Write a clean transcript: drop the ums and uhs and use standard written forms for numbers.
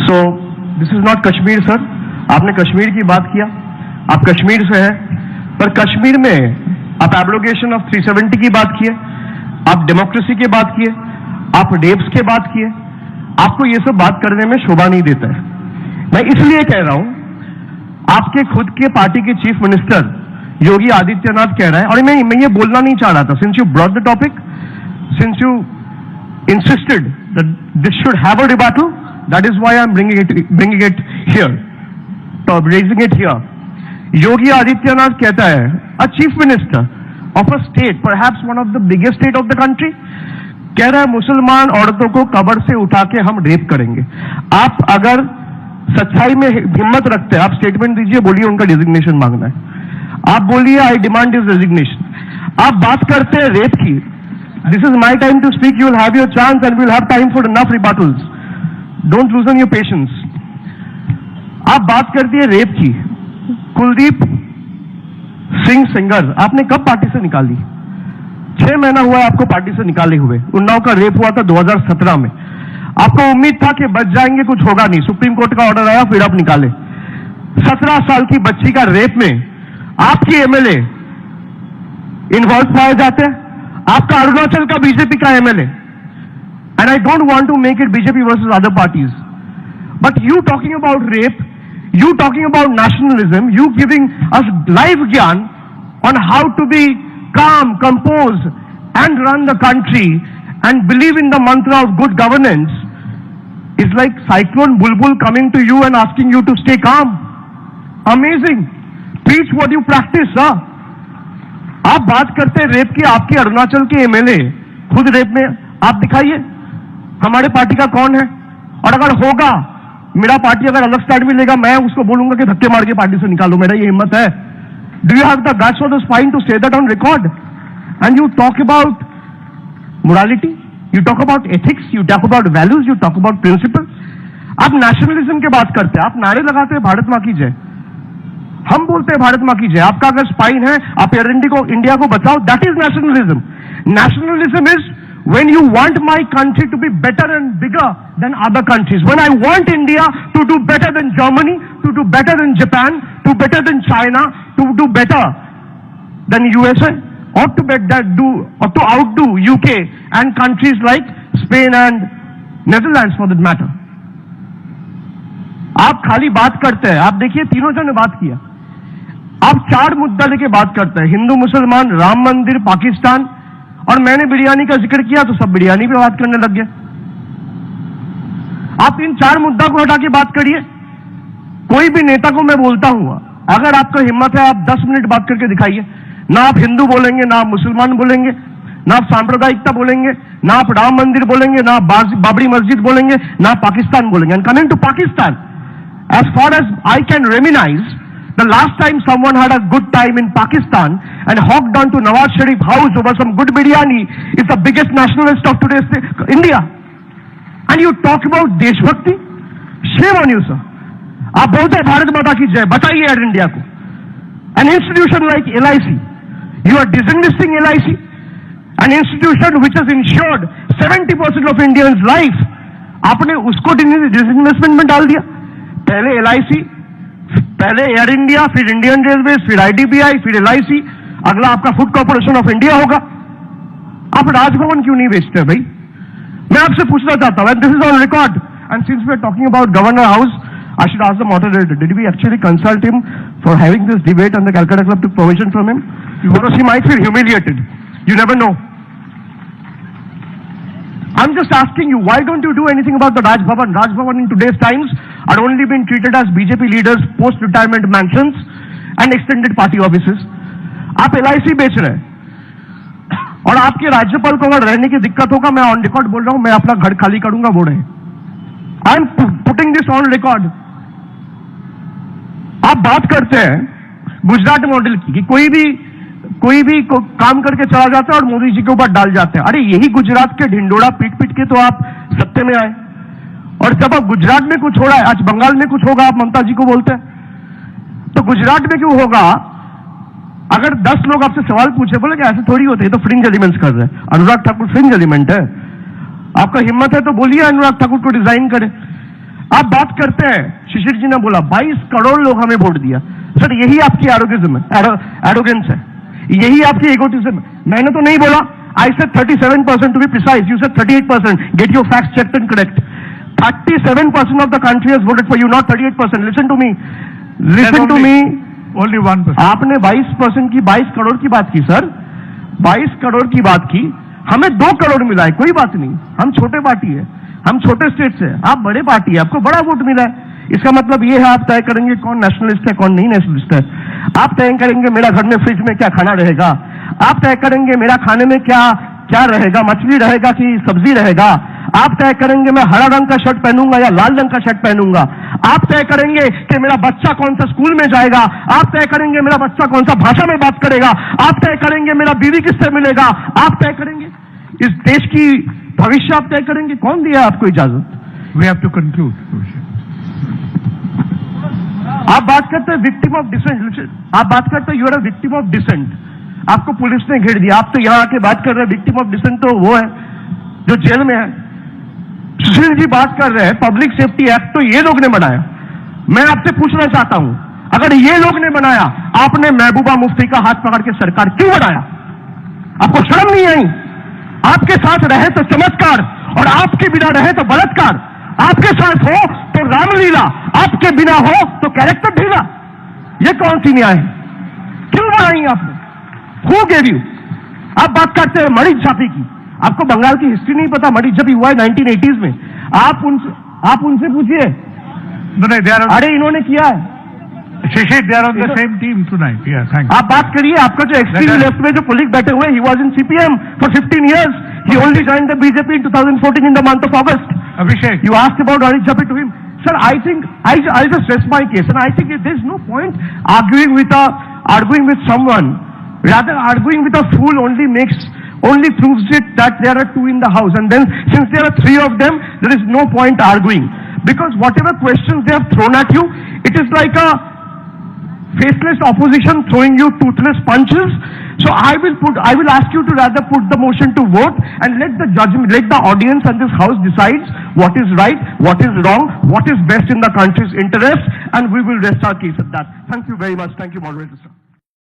So this is not Kashmir sir. आपने कश्मीर की बात किया, आप कश्मीर से हैं, पर कश्मीर में आप एब्रोगेशन ऑफ 370 की बात किए, आप डेमोक्रेसी की बात किए, आप रेप्स की बात किए। आपको ये सब बात करने में शोभा नहीं देता है। मैं इसलिए कह रहा हूं, आपके खुद के पार्टी के चीफ मिनिस्टर योगी आदित्यनाथ कह रहा है, और मैं ये बोलना नहीं चाह रहा था, since you brought the topic, since you insisted that this should have a rebuttal, that is why I'm bringing it here, raising it here. Yogi Adityanath कहता है, a chief minister of a state, perhaps one of the biggest state of the country, कह रहा है मुसलमान औरतों को कब्र से उठा के हम रेप करेंगे। आप अगर सच्चाई में हिम्मत रखते हैं, आप स्टेटमेंट दीजिए, बोलिए उनका डिजिग्नेशन मांगना है। आप बोलिए आई डिमांड हिज रेजिग्नेशन। आप बात करते हैं रेप की, this is my time to speak, you will have your chance and we will have time for enough rebuttals, don't loosen your patience. आप बात करती है रेप की, कुलदीप सिंह सेंगर आपने कब पार्टी से निकाली? 6 महीना हुआ है आपको पार्टी से निकाले हुए। उन्नाव का रेप हुआ था 2017 में। आपको उम्मीद था कि बच जाएंगे, कुछ होगा नहीं, सुप्रीम कोर्ट का ऑर्डर आया, फिर आप निकाले। 17 साल की बच्ची का रेप में आपकी एमएलए इन्वॉल्व पाए जाते हैं, आपका अरुणाचल का बीजेपी का MLA, and I don't want to make it BJP versus other parties, but you talking about rape, you talking about nationalism, you giving us live gyan on how to be calm, composed, and run the country and believe in the mantra of good governance is like cyclone bulbul coming to you and asking you to stay calm. Amazing. Preach what you practice, sir. आप बात करते हैं rape की, आपके अरुणाचल के MLA खुद rape में, आप दिखाइए हमारे पार्टी का कौन है। और अगर होगा, मेरा पार्टी अगर अलग स्टैंड भी लेगा, मैं उसको बोलूंगा कि धक्के मार के पार्टी से निकालो, मेरा ये हिम्मत है। Do you have the guts or the spine to say that on record? And you talk about morality, you talk about ethics, you talk about values, you talk about principles. आप nationalism की बात करते हैं, आप नारे लगाते हैं भारत मां की जय, हम बोलते हैं भारत मां की जय। आपका अगर स्पाइन है, आप एयर इंडिया को बचाओ, that is nationalism. Nationalism is when you want my country to be better and bigger than other countries, when I want India to do better than Germany, to do better than Japan, to better than China, to do better than USA, or to outdo UK and countries like Spain and Netherlands for that matter. आप खाली बात करते हैं, आप देखिए तीनों जन ने बात किया, आप 4 मुद्दा लेके बात करते हैं, हिंदू मुसलमान, राम मंदिर, पाकिस्तान, और मैंने बिरयानी का जिक्र किया तो सब बिरयानी पे बात करने लग गए। आप इन 4 मुद्दा को हटा के बात करिए। कोई भी नेता को मैं बोलता हूं, अगर आपका हिम्मत है आप 10 मिनट बात करके दिखाइए। ना आप हिंदू बोलेंगे, ना आप मुसलमान बोलेंगे, ना आप सांप्रदायिकता बोलेंगे, ना आप राम मंदिर बोलेंगे, ना आप बाबरी मस्जिद बोलेंगे, ना आप पाकिस्तान बोलेंगे। And coming to Pakistan, as far as I can reminisce, the last time someone had a good time in Pakistan and hopped on to Nawaz Sharif house over some good biryani is the biggest nationalist of today's India. And you talk about deshbhakti? Shame on you, sir. आप बोलते हैं भारत माता की जय, बताइए air India को। An institution like LIC, you are disinvesting LIC, an institution which has insured 70% of Indians' life. आपने उसको disinvestment में डाल दिया। पहले LIC, पहले एयर इंडिया, फिर इंडियन रेलवे, फिर IDBI, फिर LIC, अगला आपका फूड कॉर्पोरेशन ऑफ इंडिया होगा। आप राजभवन क्यों नहीं बेचते भाई? मैं आपसे पूछना चाहता हूं, this is on record, and since we are talking about governor house, I should ask the moderator, did we actually consult him for having this debate and the Calcutta Club took permission from him? Because he might feel humiliated. You never know. I'm just asking you, why don't you do anything about the Raj Bhavan? Raj Bhavan in today's times are only being treated as BJP leaders' post-retirement mansions and extended party offices. आप LIC बेच रहे हैं, और आपके राज्यपाल को अगर रहने की दिक्कत होगा, मैं ऑन रिकॉर्ड बोल रहा हूं, मैं अपना घर खाली करूंगा, वो रहे। I am putting this on record. आप बात करते हैं गुजरात मॉडल की, कि कोई भी काम करके चला जाता है और मोदी जी के ऊपर डाल जाते हैं। अरे यही गुजरात के ढिंडोरा पीट पीट के तो आप सत्ते में आए, और जब अब गुजरात में कुछ हो रहा है, आज बंगाल में कुछ होगा, आप ममता जी को बोलते हैं, तो गुजरात में क्यों होगा? अगर 10 लोग आपसे सवाल पूछे, बोले कि ऐसे थोड़ी होते हैं, तो फ्रिंज एलिमेंट्स कर रहे हैं। अनुराग ठाकुर फ्रिंज एलिमेंट है? आपका हिम्मत है तो बोलिए अनुराग ठाकुर को डिजाइन करे। आप बात करते हैं, शिशिर जी ने बोला 22 करोड़ लोग हमें वोट दिया। सर यही आपकी एरोगेंस है, यही आपकी एगोटिज्म है। मैंने तो नहीं बोला, I said 37% to be precise, you said 38%, get your facts checked and correct. 37% of the country has voted for you, not 38%। Listen to me, only 1%। आपने 22% की, 22 करोड़ की बात की सर, 22 करोड़ की बात की, हमें 2 करोड़ मिला है, कोई बात नहीं, हम छोटे पार्टी है, हम छोटे स्टेट से, आप बड़े पार्टी है, आपको बड़ा वोट मिला है। इसका मतलब ये है आप तय करेंगे कौन नेशनलिस्ट है कौन नहीं नेशनलिस्ट है। आप तय करेंगे मेरा घर में फ्रिज में क्या खाना रहेगा, आप तय करेंगे मेरा खाने में क्या क्या रहेगा, मछली रहेगा कि सब्जी रहेगा, आप तय करेंगे मैं हरा रंग का शर्ट पहनूंगा या लाल रंग का शर्ट पहनूंगा, आप तय करेंगे कि मेरा बच्चा कौन सा स्कूल में जाएगा, आप तय करेंगे मेरा बच्चा कौन सा भाषा में बात करेगा, आप तय करेंगे मेरा बीवी किससे मिलेगा, आप तय करेंगे इस देश की भविष्य, आप तय करेंगे। कौन दिया आपको इजाजत? We have to conclude. आप बात करते हैं विक्टिम ऑफ डिसेंट, आप बात करते हैं you are a victim of dissent, आपको पुलिस ने घेर दिया, आप तो यहां आके बात कर रहे हैं विक्टिम ऑफ डिसेंट तो वो है जो जेल में है। सुशील जी बात कर रहे हैं पब्लिक सेफ्टी एक्ट तो ये लोग ने बनाया। मैं आपसे पूछना चाहता हूं, अगर ये लोग ने बनाया, आपने महबूबा मुफ्ती का हाथ पकड़ के सरकार क्यों बनाया? आपको शर्म नहीं आई? आपके साथ रहे तो चमत्कार और आपके बिना रहे तो बलात्कार, आपके साथ हो तो रामलीला, आपके बिना हो तो कैरेक्टर ढीला। ये कौन सी न्याय है? क्यों बनाई आपने? Who gave you? आप बात करते हैं मरीज छापे की, आपको बंगाल की हिस्ट्री नहीं पता, मरीज जब हुआ है 1980s में, आप उनसे पूछिए। अरे इन्होंने किया है। Shishir, they are on the same team tonight. Yeah, thank you. आप बात करिए, आपका जो एक्सट्रीम लेफ्ट में जो कोलीग बैठे हुए, he was in CPM for 15 years. He only joined the BJP in 2014 in the month of August. Abhishek, You asked about Rajesh Jappy to him. Sir, I think I'll just rest my case, and I think there's no point arguing with someone. Rather, arguing with a fool only proves it that there are 2 in the house, and then since there are 3 of them, there is no point arguing, because whatever questions they have thrown at you, it is like a faceless opposition throwing you toothless punches. So I will ask you to rather put the motion to vote and let the audience and this house decides what is right, what is wrong, what is best in the country's interest, and we will rest our case at that. Thank you very much. Thank you, moderator sir.